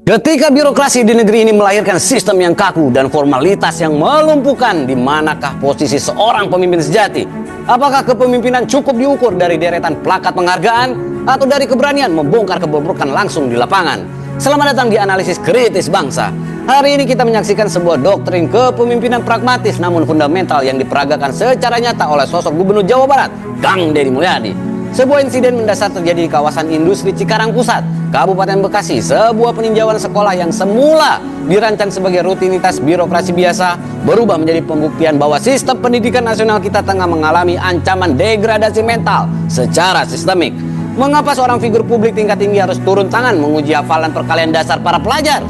Ketika birokrasi di negeri ini melahirkan sistem yang kaku dan formalitas yang melumpuhkan, di manakah posisi seorang pemimpin sejati? Apakah kepemimpinan cukup diukur dari deretan plakat penghargaan atau dari keberanian membongkar kebobrokan langsung di lapangan? Selamat datang di Analisis Kritis Bangsa. Hari ini kita menyaksikan sebuah doktrin kepemimpinan pragmatis namun fundamental yang diperagakan secara nyata oleh sosok Gubernur Jawa Barat, Kang Deddy Mulyadi. Sebuah insiden mendasar terjadi di kawasan industri Cikarang Pusat, Kabupaten Bekasi. Sebuah peninjauan sekolah yang semula dirancang sebagai rutinitas birokrasi biasa berubah menjadi pembuktian bahwa sistem pendidikan nasional kita tengah mengalami ancaman degradasi mental secara sistemik. Mengapa seorang figur publik tingkat tinggi harus turun tangan menguji hafalan perkalian dasar para pelajar?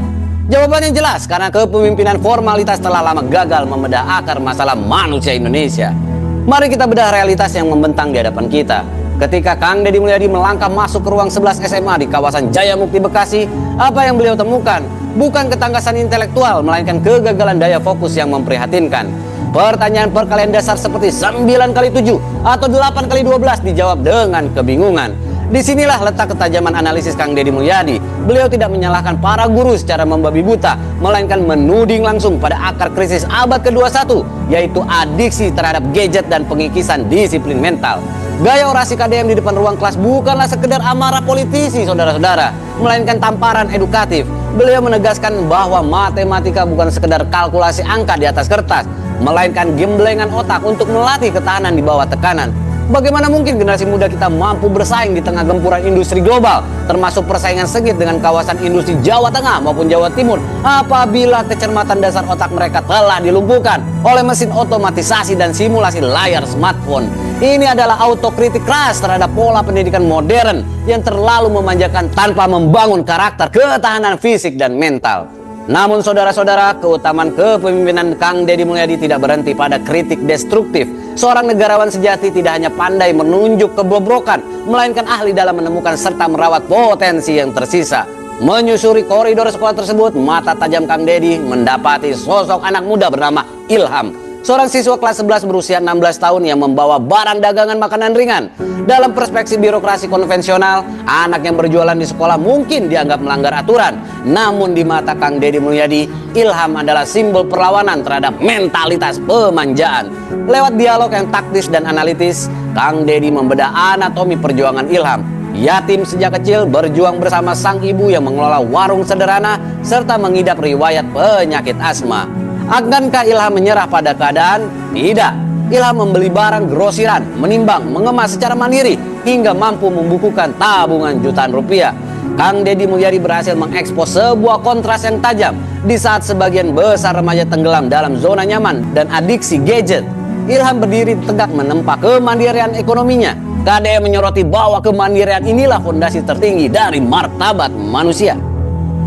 Jawabannya jelas, karena kepemimpinan formalitas telah lama gagal membedah akar masalah manusia Indonesia. Mari kita bedah realitas yang membentang di hadapan kita. Ketika Kang Deddy Mulyadi melangkah masuk ke ruang 11 SMA di kawasan Jaya Mukti Bekasi, apa yang beliau temukan? Bukan ketangkasan intelektual, melainkan kegagalan daya fokus yang memprihatinkan. Pertanyaan perkalian dasar seperti 9x7 atau 8x12 dijawab dengan kebingungan. Disinilah letak ketajaman analisis Kang Deddy Mulyadi. Beliau tidak menyalahkan para guru secara membabi buta, melainkan menuding langsung pada akar krisis abad ke-21, yaitu adiksi terhadap gadget dan pengikisan disiplin mental. Gaya orasi KDM di depan ruang kelas bukanlah sekedar amarah politisi, saudara-saudara, melainkan tamparan edukatif. Beliau menegaskan bahwa matematika bukan sekedar kalkulasi angka di atas kertas, melainkan gemblengan otak untuk melatih ketahanan di bawah tekanan. Bagaimana mungkin generasi muda kita mampu bersaing di tengah gempuran industri global, termasuk persaingan sengit dengan kawasan industri Jawa Tengah maupun Jawa Timur, apabila kecermatan dasar otak mereka telah dilumpuhkan oleh mesin otomatisasi dan simulasi layar smartphone? Ini adalah autokritik keras terhadap pola pendidikan modern yang terlalu memanjakan tanpa membangun karakter, ketahanan fisik dan mental. Namun saudara-saudara, keutamaan kepemimpinan Kang Deddy Mulyadi tidak berhenti pada kritik destruktif. Seorang negarawan sejati tidak hanya pandai menunjuk kebobrokan, melainkan ahli dalam menemukan serta merawat potensi yang tersisa. Menyusuri koridor sekolah tersebut, mata tajam Kang Deddy mendapati sosok anak muda bernama Ilham. Seorang siswa kelas 11 berusia 16 tahun yang membawa barang dagangan makanan ringan. Dalam perspektif birokrasi konvensional, anak yang berjualan di sekolah mungkin dianggap melanggar aturan. Namun di mata Kang Deddy Mulyadi, Ilham adalah simbol perlawanan terhadap mentalitas pemanjaan. Lewat dialog yang taktis dan analitis, Kang Deddy membedah anatomi perjuangan Ilham. Yatim sejak kecil, berjuang bersama sang ibu yang mengelola warung sederhana, serta mengidap riwayat penyakit asma. Akankah Ilham menyerah pada keadaan? Tidak. Ilham membeli barang grosiran, menimbang, mengemas secara mandiri, hingga mampu membukukan tabungan jutaan rupiah. Kang Deddy Mulyadi berhasil mengekspos sebuah kontras yang tajam di saat sebagian besar remaja tenggelam dalam zona nyaman dan adiksi gadget. Ilham berdiri tegak menempa kemandirian ekonominya. KDM menyoroti bahwa kemandirian inilah fondasi tertinggi dari martabat manusia.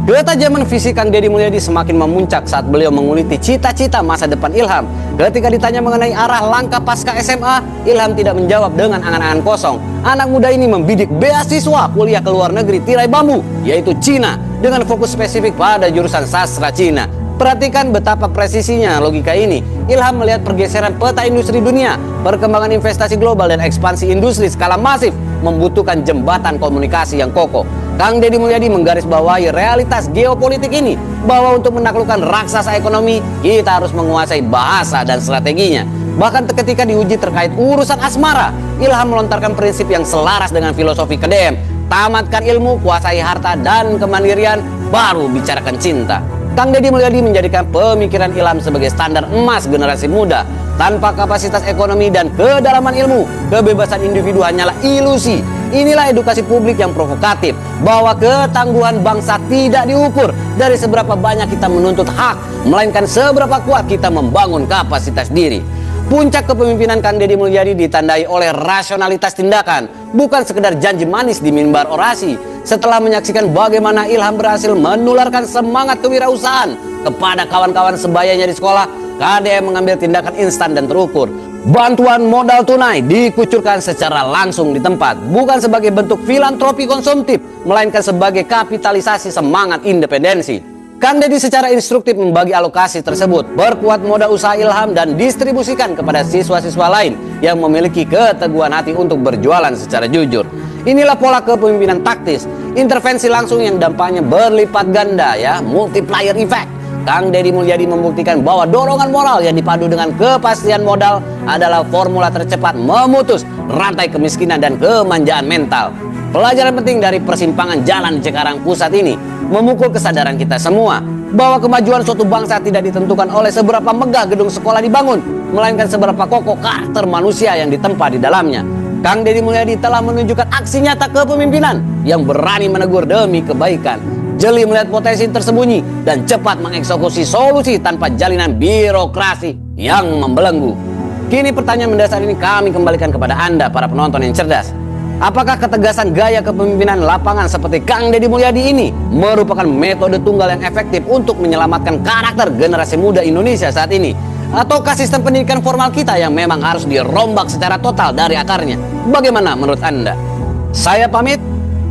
Ketajaman fisik Kang Deddy Mulyadi semakin memuncak saat beliau menguliti cita-cita masa depan Ilham. Ketika ditanya mengenai arah langkah pasca SMA, Ilham tidak menjawab dengan angan-angan kosong. Anak muda ini membidik beasiswa kuliah ke luar negeri tirai bambu, yaitu Cina, dengan fokus spesifik pada jurusan sastra Cina. Perhatikan betapa presisinya logika ini. Ilham melihat pergeseran peta industri dunia, perkembangan investasi global dan ekspansi industri skala masif membutuhkan jembatan komunikasi yang kokoh. Kang Deddy Mulyadi menggarisbawahi realitas geopolitik ini, bahwa untuk menaklukkan raksasa ekonomi, kita harus menguasai bahasa dan strateginya. Bahkan ketika diuji terkait urusan asmara, Ilham melontarkan prinsip yang selaras dengan filosofi KDM. Tamatkan ilmu, kuasai harta dan kemandirian, baru bicarakan cinta. Kang Deddy Mulyadi menjadikan pemikiran Ilham sebagai standar emas generasi muda. Tanpa kapasitas ekonomi dan kedalaman ilmu, kebebasan individu hanyalah ilusi. Inilah edukasi publik yang provokatif, bahwa ketangguhan bangsa tidak diukur dari seberapa banyak kita menuntut hak, melainkan seberapa kuat kita membangun kapasitas diri. Puncak kepemimpinan Kang Deddy Mulyadi ditandai oleh rasionalitas tindakan, bukan sekedar janji manis di mimbar orasi. Setelah menyaksikan bagaimana Ilham berhasil menularkan semangat kewirausahaan kepada kawan-kawan sebayanya di sekolah, KDM mengambil tindakan instan dan terukur. Bantuan modal tunai dikucurkan secara langsung di tempat, bukan sebagai bentuk filantropi konsumtif, melainkan sebagai kapitalisasi semangat independensi. Kang Deddy secara instruktif membagi alokasi tersebut, perkuat modal usaha Ilham dan distribusikan kepada siswa-siswa lain yang memiliki keteguhan hati untuk berjualan secara jujur. Inilah pola kepemimpinan taktis, intervensi langsung yang dampaknya berlipat ganda ya, multiplier effect. Kang Deddy Mulyadi membuktikan bahwa dorongan moral yang dipadu dengan kepastian modal adalah formula tercepat memutus rantai kemiskinan dan kemanjaan mental. Pelajaran penting dari persimpangan jalan di Cikarang Pusat ini memukul kesadaran kita semua bahwa kemajuan suatu bangsa tidak ditentukan oleh seberapa megah gedung sekolah dibangun, melainkan seberapa kokoh karakter manusia yang ditempa di dalamnya. Kang Deddy Mulyadi telah menunjukkan aksi nyata kepemimpinan yang berani menegur demi kebaikan, jeli melihat potensi tersembunyi, dan cepat mengeksekusi solusi tanpa jalinan birokrasi yang membelenggu. Kini pertanyaan mendasar ini kami kembalikan kepada Anda, para penonton yang cerdas. Apakah ketegasan gaya kepemimpinan lapangan seperti Kang Deddy Mulyadi ini merupakan metode tunggal yang efektif untuk menyelamatkan karakter generasi muda Indonesia saat ini? Ataukah sistem pendidikan formal kita yang memang harus dirombak secara total dari akarnya? Bagaimana menurut Anda? Saya pamit,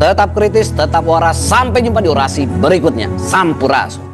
tetap kritis, tetap waras. Sampai jumpa di orasi berikutnya. Sampurasun.